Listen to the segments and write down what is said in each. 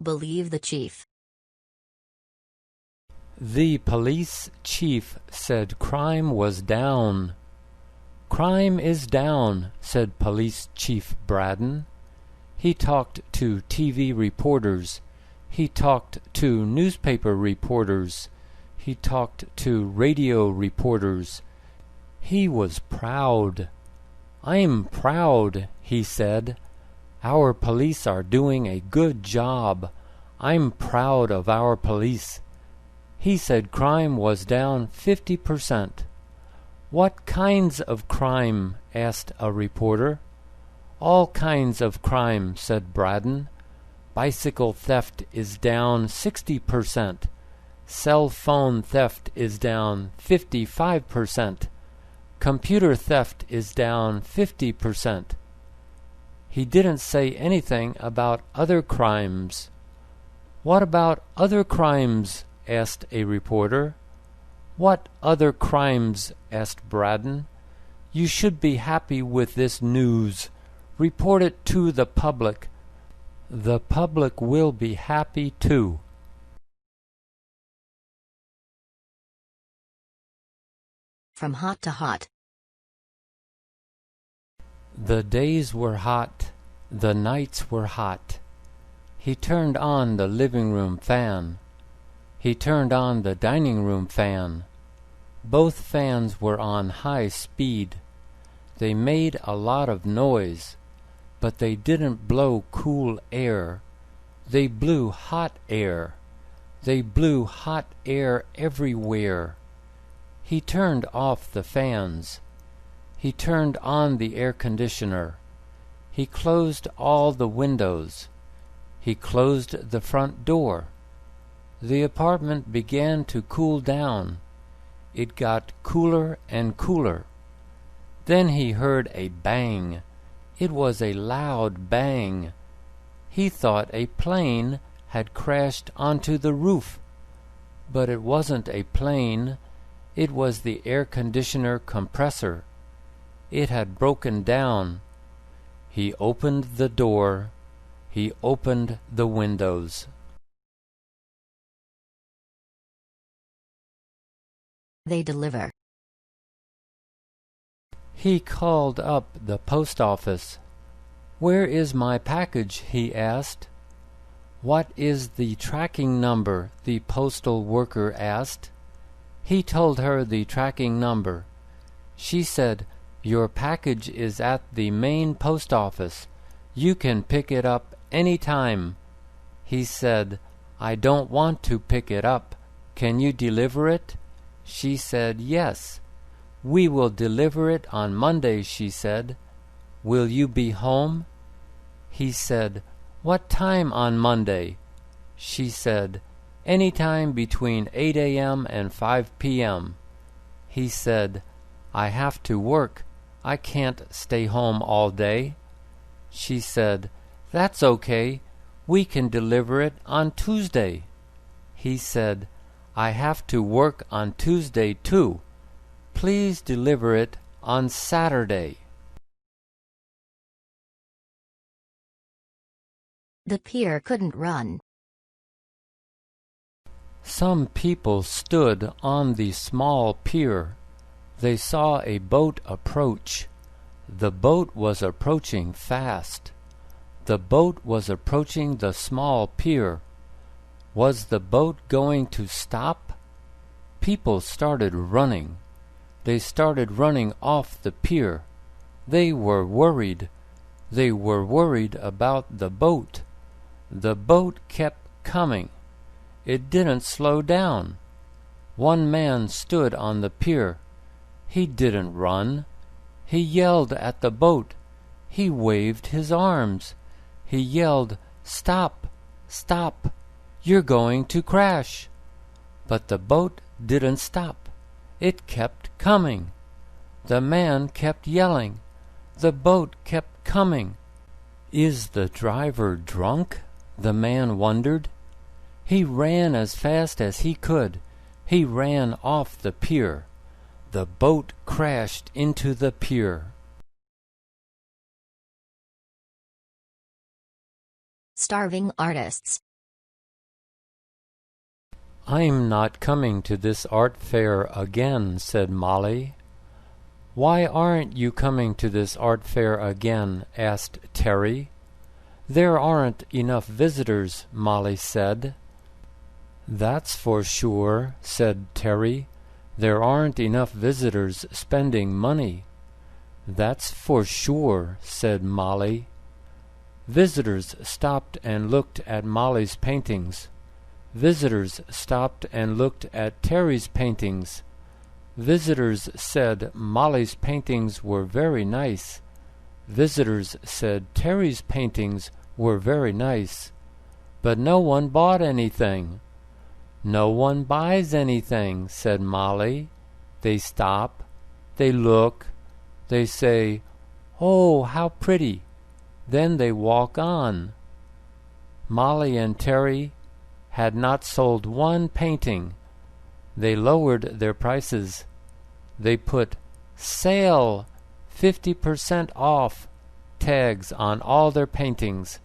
believe the chief. The police chief said crime was down. Crime is down, said Police Chief Braden. He talked to TV reporters. He talked to newspaper reporters. He talked to radio reporters. He was proud. "I'm proud," he said. "Our police are doing a good job. I'm proud of our police." He said crime was down 50%. "What kinds of crime?" asked a reporter. "All kinds of crime," said Braden. "Bicycle theft is down 60%. Cell phone theft is down 55%. Computer theft is down 50%. He didn't say anything about other crimes. "What about other crimes?" asked a reporter. "What other crimes?" asked Braden. "You should be happy with this news. Report it to the public. The public will be happy too." From hot to hot. The days were hot. The nights were hot. He turned on the living room fan. He turned on the dining room fan. Both fans were on high speed. They made a lot of noise, but they didn't blow cool air. They blew hot air. They blew hot air everywhere. He turned off the fans. He turned on the air conditioner. He closed all the windows. He closed the front door. The apartment began to cool down. It got cooler and cooler. Then he heard a bang. It was a loud bang. He thought a plane had crashed onto the roof. But it wasn't a plane. It was the air conditioner compressor. It had broken down. He opened the door. He opened the windows. They deliver. He called up the post office. "Where is my package?" he asked. "What is the tracking number?" the postal worker asked. He told her the tracking number. She said, "Your package is at the main post office. You can pick it up any time." He said, "I don't want to pick it up. Can you deliver it?" She said, "Yes." "We will deliver it on Monday," she said. "Will you be home?" He said, "What time on Monday?" She said, "Any time between 8 a.m. and 5 p.m. He said, "I have to work. I can't stay home all day." She said, "That's okay. We can deliver it on Tuesday." He said, "I have to work on Tuesday too. Please deliver it on Saturday." The pier couldn't run. Some people stood on the small pier. They saw a boat approach. The boat was approaching fast. The boat was approaching the small pier. Was the boat going to stop? People started running. They started running off the pier. They were worried. They were worried about the boat. The boat kept coming. It didn't slow down. One man stood on the pier. He didn't run. He yelled at the boat. He waved his arms. He yelled, "Stop! Stop! You're going to crash!" But the boat didn't stop. It kept coming. The man kept yelling. The boat kept coming. "Is the driver drunk?" the man wondered. He ran as fast as he could. He ran off the pier. The boat crashed into the pier. Starving artists. "I'm not coming to this art fair again," said Molly. "Why aren't you coming to this art fair again?" asked Terry. "There aren't enough visitors," Molly said. "That's for sure," said Terry. "There aren't enough visitors spending money." "That's for sure," said Molly. Visitors stopped and looked at Molly's paintings. Visitors stopped and looked at Terry's paintings. Visitors said Molly's paintings were very nice. Visitors said Terry's paintings were very nice. But no one bought anything. "No one buys anything," said Molly. They stop. They look. They say, "Oh, how pretty." Then they walk on. Molly and Terry had not sold one painting. They lowered their prices. They put "Sale, 50% off" tags on all their paintings.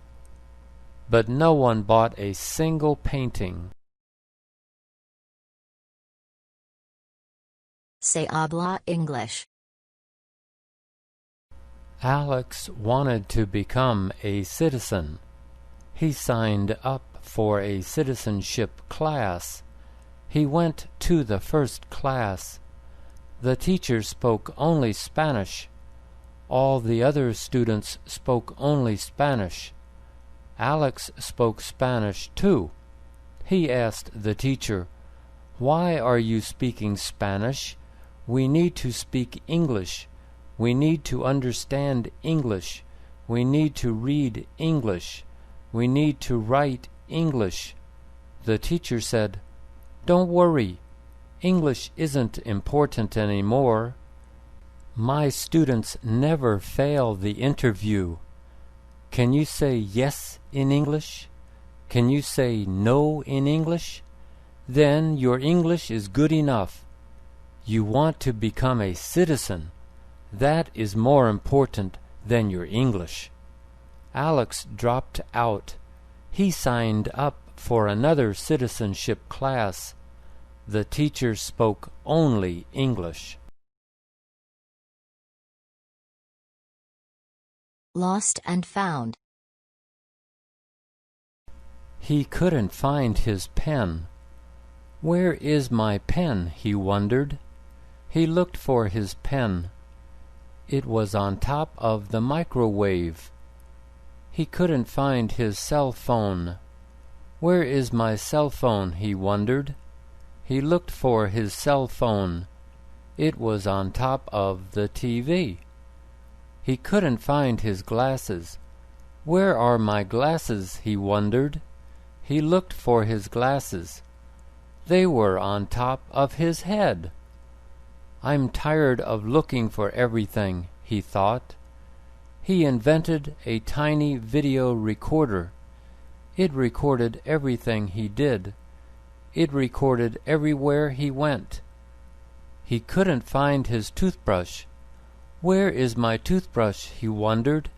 But no one bought a single painting. Se Habla English. Alex wanted to become a citizen. He signed up for a citizenship class. He went to the first class. The teacher spoke only Spanish. All the other students spoke only Spanish. Alex spoke Spanish too. He asked the teacher, "Why are you speaking Spanish? We need to speak English. We need to understand English. We need to read English. We need to write English." The teacher said, "Don't worry. English isn't important anymore. My students never fail the interview. Can you say yes in English? Can you say no in English? Then your English is good enough. You want to become a citizen. That is more important than your English." Alex dropped out. He signed up for another citizenship class. The teacher spoke only English. Lost and found. He couldn't find his pen. "Where is my pen?" he wondered. He looked for his pen. It was on top of the microwave. He couldn't find his cell phone. "Where is my cell phone?" he wondered. He looked for his cell phone. It was on top of the TV. He couldn't find his glasses. "Where are my glasses?" he wondered. He looked for his glasses. They were on top of his head. "I'm tired of looking for everything," he thought. He invented a tiny video recorder. It recorded everything he did. It recorded everywhere he went. He couldn't find his toothbrush. "Where is my toothbrush?" he wondered.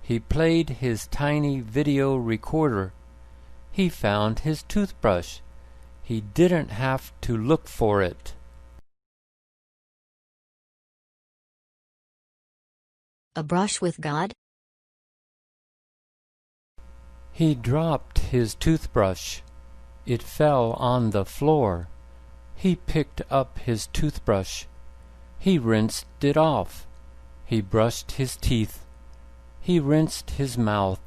He played his tiny video recorder. He found his toothbrush. He didn't have to look for it. A brush with God. He dropped his toothbrush. It fell on the floor. He picked up his toothbrush. He rinsed it off. He brushed his teeth. He rinsed his mouth.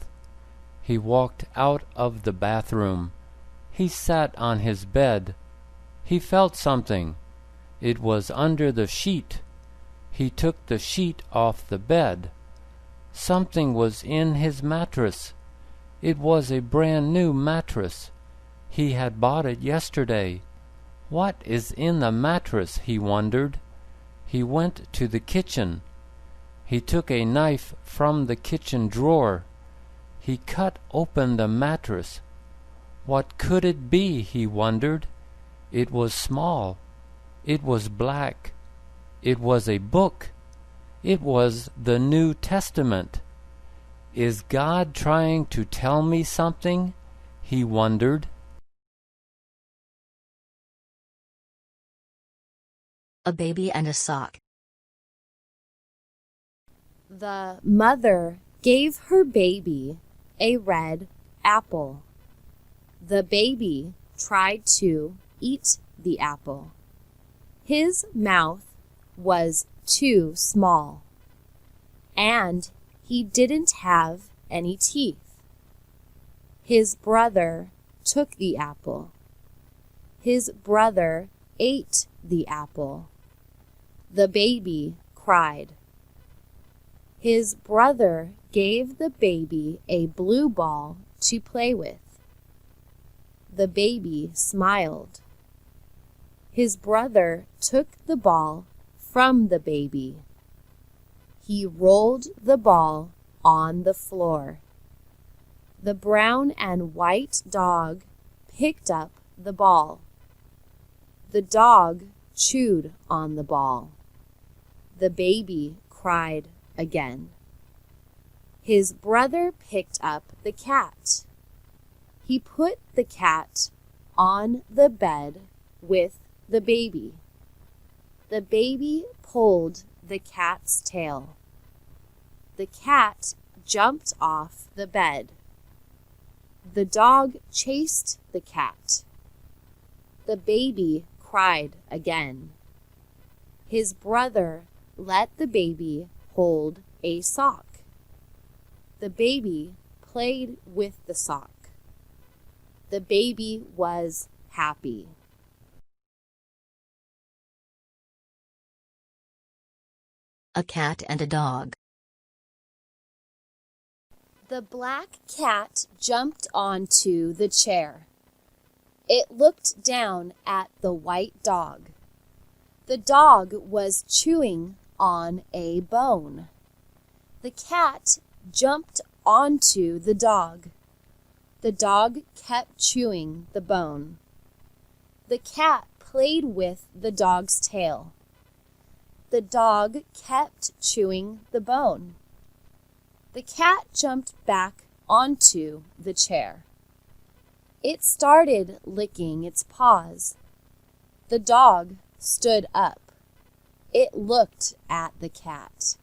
He walked out of the bathroom. He sat on his bed. He felt something. It was under the sheet. He took the sheet off the bed. Something was in his mattress. It was a brand new mattress. He had bought it yesterday. What is in the mattress? He wondered. He went to the kitchen. He took a knife from the kitchen drawer. He cut open the mattress. What could it be? He wondered. It was small. It was black. It was a book. It was the New Testament. Is God trying to tell me something? He wondered. A baby and a sock. The mother gave her baby a red apple. The baby tried to eat the apple. His mouth was too small, and he didn't have any teeth. His brother took the apple. His brother ate the apple. The baby cried. His brother gave the baby a blue ball to play with. The baby smiled. His brother took the ball from the baby. He rolled the ball on the floor. The brown and white dog picked up the ball. The dog chewed on the ball. The baby cried again. His brother picked up the cat. He put the cat on the bed with the baby. The baby pulled the cat's tail. The cat jumped off the bed. The dog chased the cat. The baby cried again. His brother let the baby hold a sock. The baby played with the sock. The baby was happy. A cat and a dog. The black cat jumped onto the chair. It looked down at the white dog. The dog was chewing on a bone. The cat jumped onto the dog. The dog kept chewing the bone. The cat played with the dog's tail. The dog kept chewing the bone. The cat jumped back onto the chair. It started licking its paws. The dog stood up. It looked at the cat.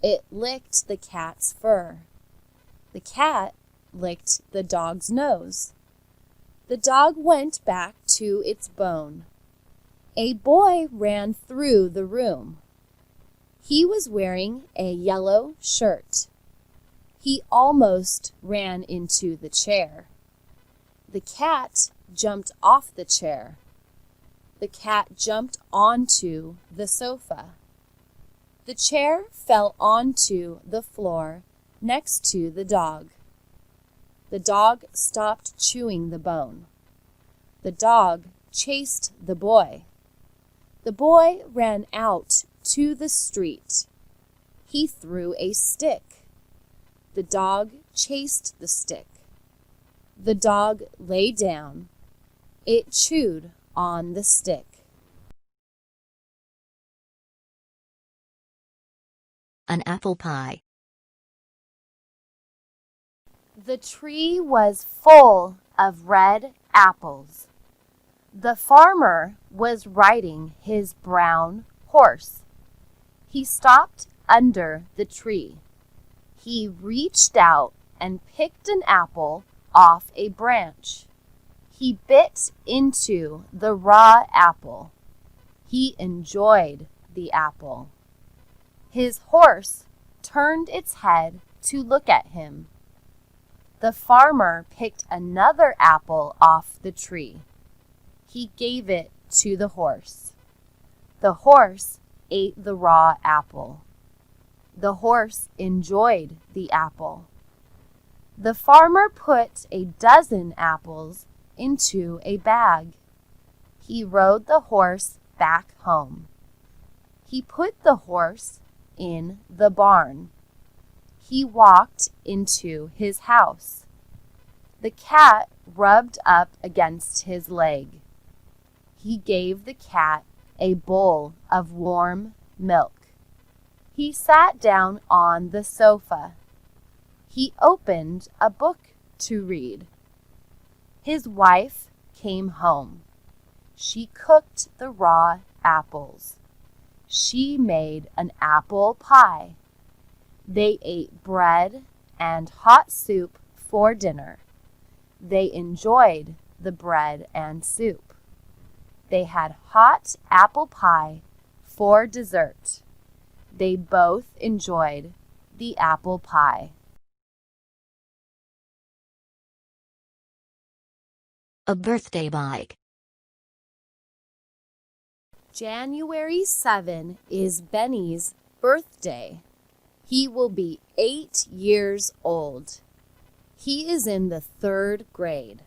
It licked the cat's fur. The cat licked the dog's nose. The dog went back to its bone. A boy ran through the room. He was wearing a yellow shirt. He almost ran into the chair. The cat jumped off the chair. The cat jumped onto the sofa. The chair fell onto the floor next to the dog. The dog stopped chewing the bone. The dog chased the boy. The boy ran out to the street. He threw a stick. The dog chased the stick. The dog lay down. It chewed on the stick. An apple pie. The tree was full of red apples. The farmer was riding his brown horse. He stopped under the tree. He reached out and picked an apple off a branch. He bit into the raw apple. He enjoyed the apple. His horse turned its head to look at him. The farmer picked another apple off the tree. He gave it to the horse. The horse ate the raw apple. The horse enjoyed the apple. The farmer put a dozen apples into a bag. He rode the horse back home. He put the horse in the barn. He walked into his house. The cat rubbed up against his leg. He gave the cat a bowl of warm milk. He sat down on the sofa. He opened a book to read. His wife came home. She cooked the raw apples. She made an apple pie. They ate bread and hot soup for dinner. They enjoyed the bread and soup. They had hot apple pie for dessert. They both enjoyed the apple pie. A birthday bike. January 7 is Benny's birthday. He will be 8 years old. He is in the 3rd grade.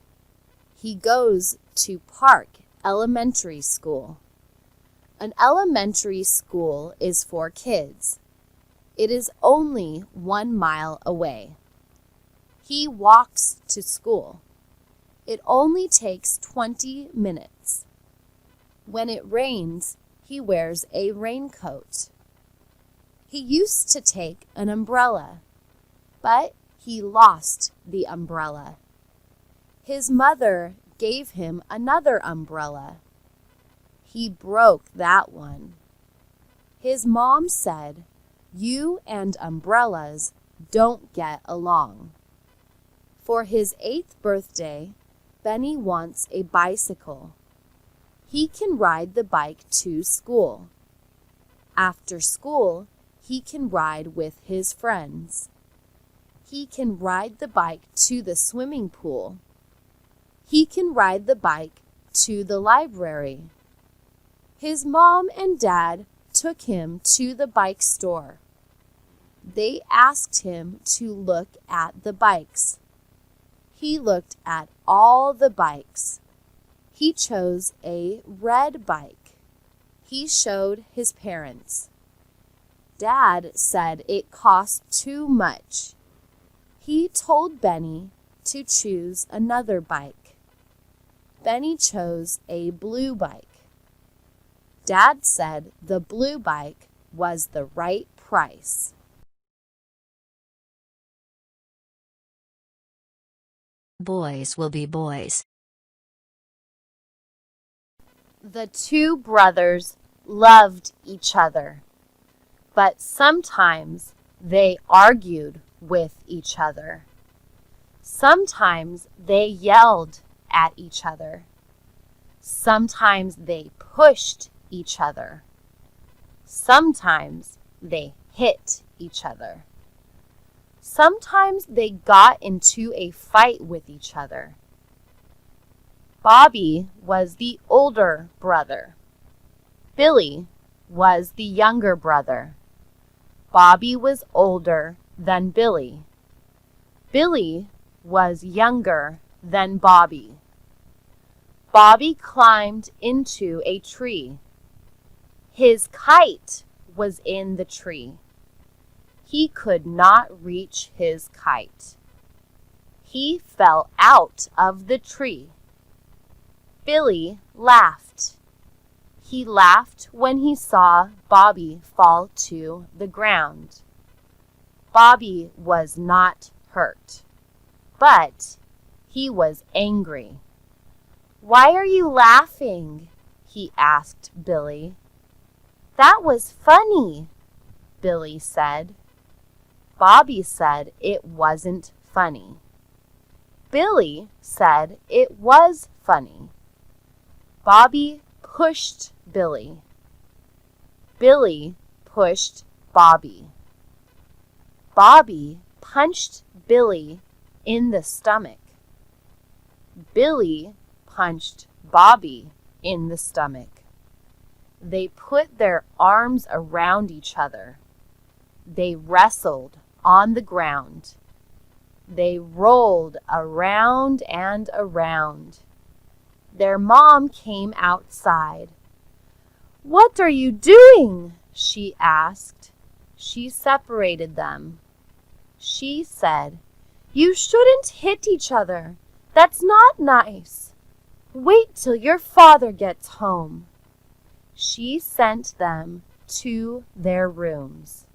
He goes to Park Elementary School. An elementary school is for kids. It is only 1 mile away. He walks to school. It only takes 20 minutes. When it rains, he wears a raincoat. He used to take an umbrella, but he lost the umbrella. His mother gave him another umbrella. He broke that one. His mom said, "You and umbrellas don't get along." For his 8th birthday, Benny wants a bicycle. He can ride the bike to school. After school, he can ride with his friends. He can ride the bike to the swimming pool. He can ride the bike to the library. His mom and dad took him to the bike store. They asked him to look at the bikes. He looked at all the bikes. He chose a red bike. He showed his parents. Dad said it cost too much. He told Benny to choose another bike. Benny chose a blue bike. Dad said the blue bike was the right price. Boys will be boys. The 2 brothers loved each other, but sometimes they argued with each other. Sometimes they yelled at each other. Sometimes they pushed each other. Sometimes they hit each other. Sometimes they got into a fight with each other. Bobby was the older brother. Billy was the younger brother. Bobby was older than Billy. Billy was younger than Bobby. Bobby climbed into a tree. His kite was in the tree. He could not reach his kite. He fell out of the tree. Billy laughed. He laughed when he saw Bobby fall to the ground. Bobby was not hurt, but he was angry. "Why are you laughing?" he asked Billy. "That was funny," Billy said. Bobby said it wasn't funny. Billy said it was funny. Bobby pushed Billy. Billy pushed Bobby. Bobby punched Billy in the stomach. Billy punched Bobby in the stomach. They put their arms around each other. They wrestled on the ground. They rolled around and around. Their mom came outside. "What are you doing?" she asked. She separated them. She said, "You shouldn't hit each other. That's not nice. Wait till your father gets home." She sent them to their rooms.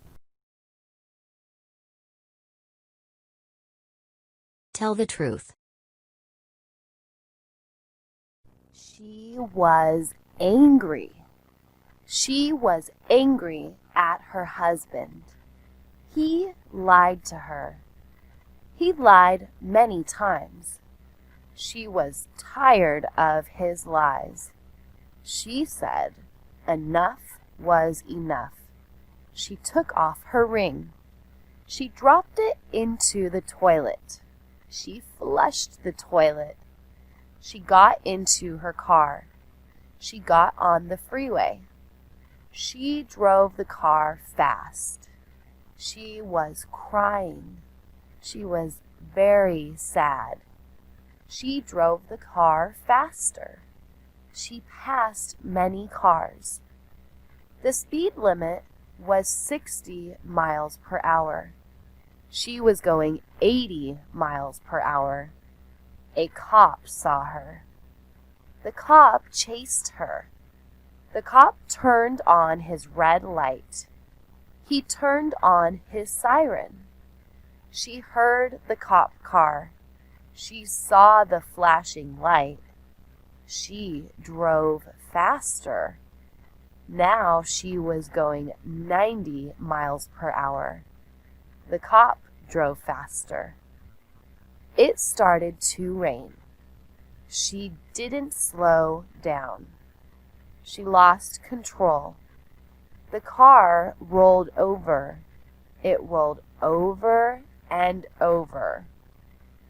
Tell the truth. She was angry. She was angry at her husband. He lied to her. He lied many times. She was tired of his lies. She said enough was enough. She took off her ring. She dropped it into the toilet. She flushed the toilet. She got into her car. She got on the freeway. She drove the car fast. She was crying. She was very sad. She drove the car faster. She passed many cars. The speed limit was 60 miles per hour. She was going 80 miles per hour. A cop saw her. The cop chased her. The cop turned on his red light. He turned on his siren. She heard the cop car. She saw the flashing light. She drove faster. Now she was going 90 miles per hour. The cop drove faster. It started to rain. She didn't slow down. She lost control. The car rolled over. It rolled over and over.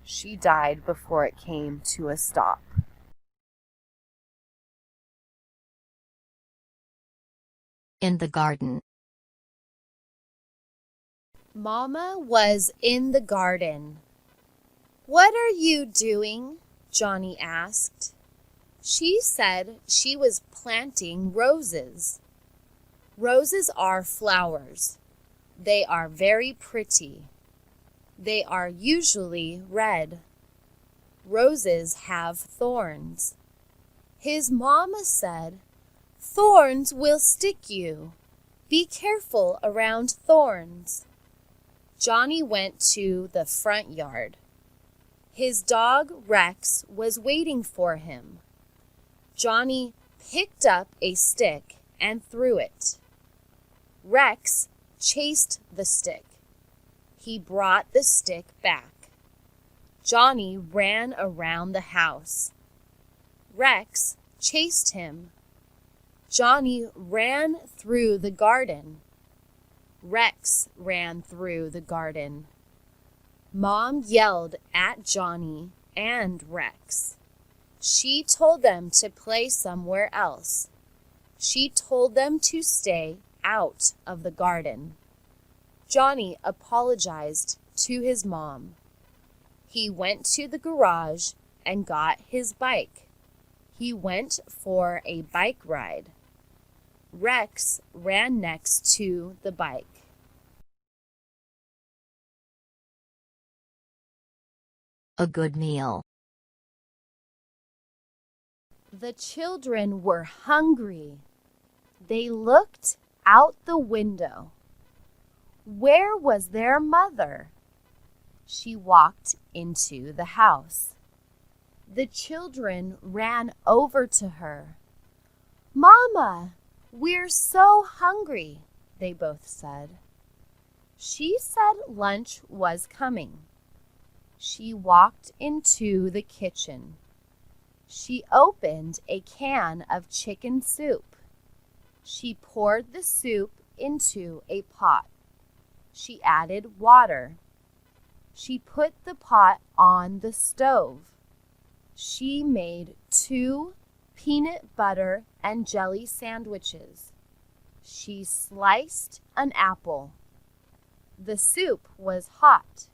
She died before it came to a stop. In the garden. Mama was in the garden. "What are you doing?" Johnny asked. She said she was planting roses. Roses are flowers. They are very pretty. They are usually red. Roses have thorns. His mama said, "Thorns will stick you. Be careful around thorns." Johnny went to the front yard. His dog Rex was waiting for him. Johnny picked up a stick and threw it. Rex chased the stick. He brought the stick back. Johnny ran around the house. Rex chased him. Johnny ran through the garden. Rex ran through the garden. Mom yelled at Johnny and Rex. She told them to play somewhere else. She told them to stay out of the garden. Johnny apologized to his mom. He went to the garage and got his bike. He went for a bike ride. Rex ran next to the bike. A good meal. The children were hungry. They looked out the window. Where was their mother? She walked into the house. The children ran over to her. "Mama, we're so hungry," they both said. She said lunch was coming. She walked into the kitchen. She opened a can of chicken soup. She poured the soup into a pot. She added water. She put the pot on the stove. She made 2 peanut butter and jelly sandwiches. She sliced an apple. The soup was hot.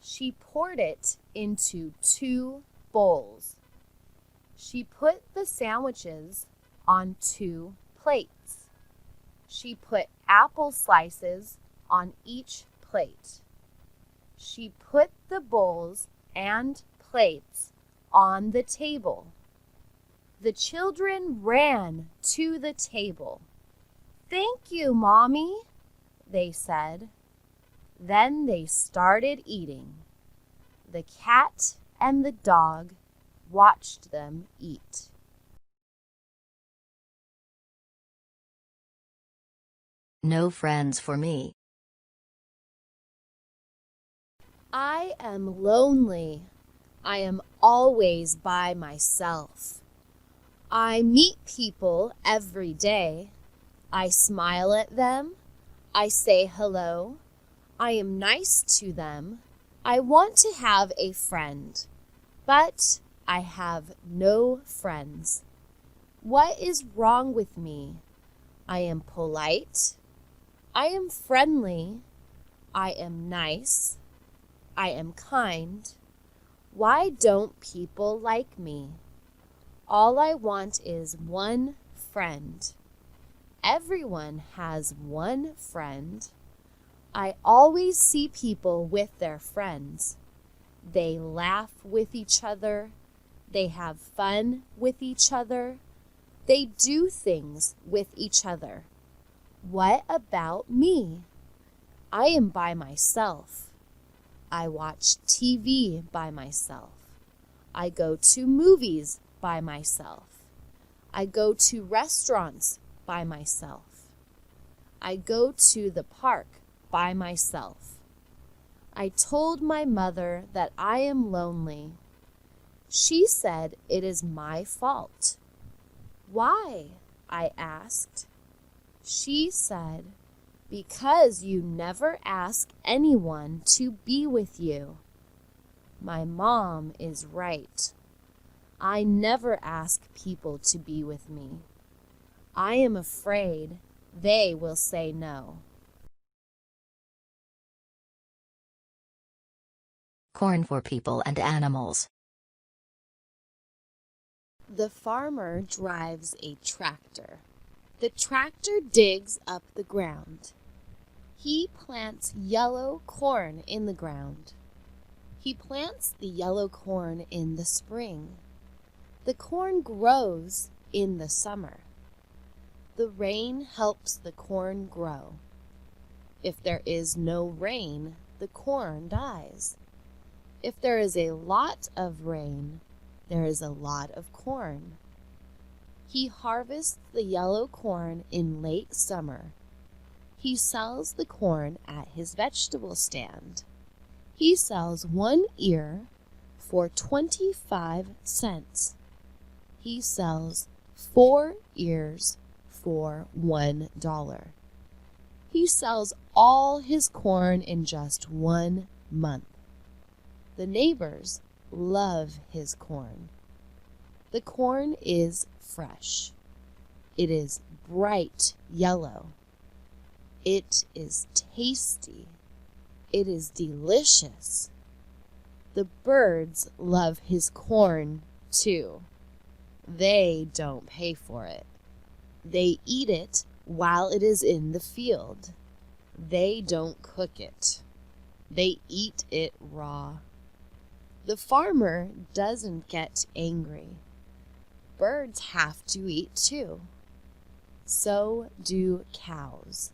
She poured it into 2 bowls. She put the sandwiches on 2 plates. She put apple slices on each plate. She put the bowls and plates on the table. The children ran to the table. "Thank you, Mommy," they said. Then they started eating. The cat and the dog watched them eat. No friends for me. I am lonely. I am always by myself. I meet people every day. I smile at them. I say hello. I am nice to them. I want to have a friend, but I have no friends. What is wrong with me? I am polite. I am friendly. I am nice. I am kind. Why don't people like me? All I want is one friend. Everyone has one friend. I always see people with their friends. They laugh with each other. They have fun with each other. They do things with each other. What about me? I am by myself. I watch TV by myself. I go to movies by myself. I go to restaurants by myself. I go to the park by myself. I told my mother that I am lonely. She said it is my fault. Why? I asked. She said, because you never ask anyone to be with you. My mom is right. I never ask people to be with me. I am afraid they will say no. Corn for people and animals. The farmer drives a tractor. The tractor digs up the ground. He plants yellow corn in the ground. He plants the yellow corn in the spring. The corn grows in the summer. The rain helps the corn grow. If there is no rain, the corn dies. If there is a lot of rain, there is a lot of corn. He harvests the yellow corn in late summer. He sells the corn at his vegetable stand. He sells 1 ear for 25 cents. He sells 4 ears for $1. He sells all his corn in just 1 month. The neighbors love his corn. The corn is fresh. It is bright yellow. It is tasty. It is delicious. The birds love his corn too. They don't pay for it. They eat it while it is in the field. They don't cook it. They eat it raw. The farmer doesn't get angry. Birds have to eat too. So do cows.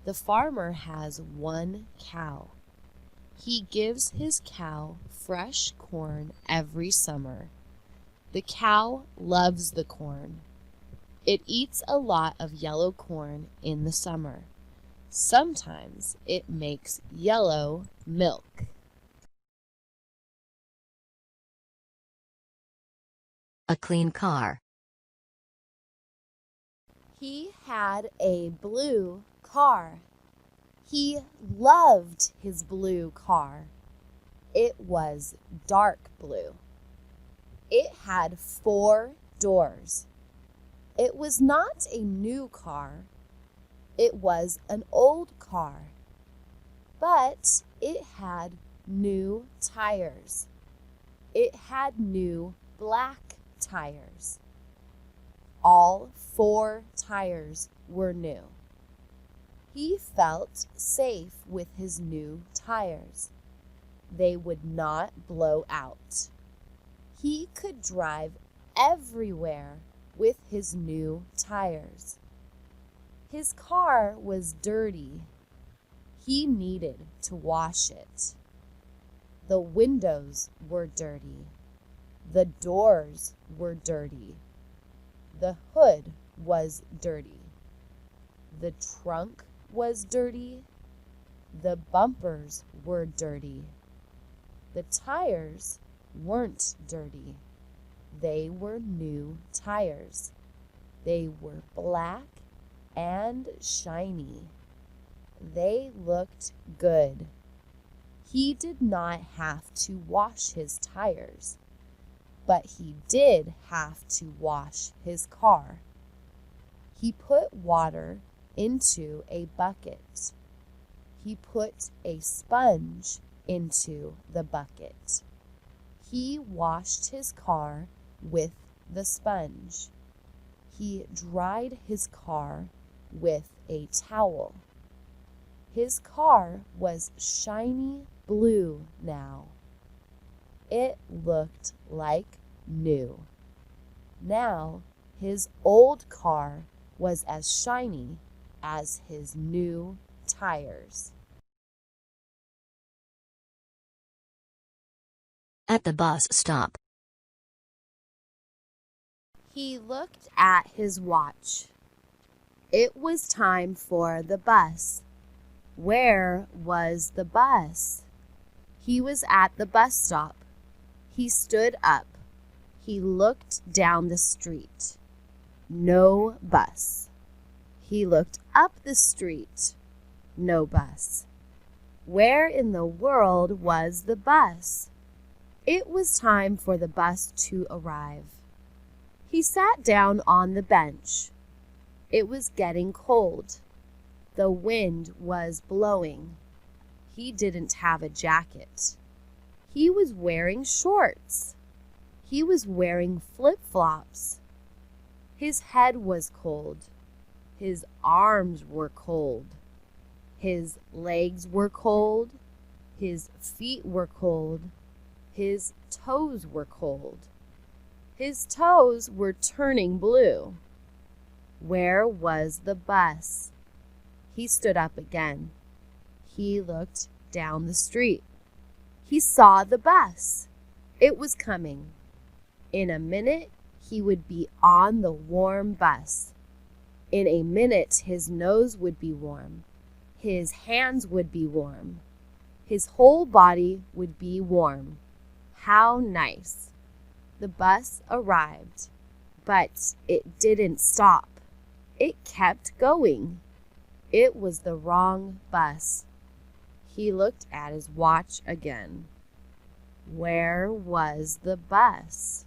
The farmer has 1 cow. He gives his cow fresh corn every summer. The cow loves the corn. It eats a lot of yellow corn in the summer. Sometimes it makes yellow milk. A clean car. He had a blue car. He loved his blue car. It was dark blue. It had 4 doors. It was not a new car. It was an old car. But it had new tires. It had new black tires. All 4 tires were new. He felt safe with his new tires. They would not blow out. He could drive everywhere with his new tires. His car was dirty. He needed to wash it. The windows were dirty. The doors were dirty. The hood was dirty. The trunk was dirty. The bumpers were dirty. The tires weren't dirty. They were new tires. They were black and shiny. They looked good. He did not have to wash his tires, but he did have to wash his car. He put water into a bucket. He put a sponge into the bucket. He washed his car with the sponge. He dried his car with a towel. His car was shiny blue now. It looked like new. Now his old car was as shiny as his new tires. At the bus stop. He looked at his watch. It was time for the bus. Where was the bus? He was at the bus stop. He stood up. He looked down the street. No bus. He looked up the street. No bus. Where in the world was the bus? It was time for the bus to arrive. He sat down on the bench. It was getting cold. The wind was blowing. He didn't have a jacket. He was wearing shorts. He was wearing flip-flops. His head was cold. His arms were cold. His legs were cold. His feet were cold. His toes were cold. His toes were turning blue. Where was the bus? He stood up again. He looked down the street. He saw the bus. It was coming. In a minute, he would be on the warm bus. In a minute, his nose would be warm. His hands would be warm. His whole body would be warm. How nice. The bus arrived, but it didn't stop. It kept going. It was the wrong bus. He looked at his watch again. Where was the bus?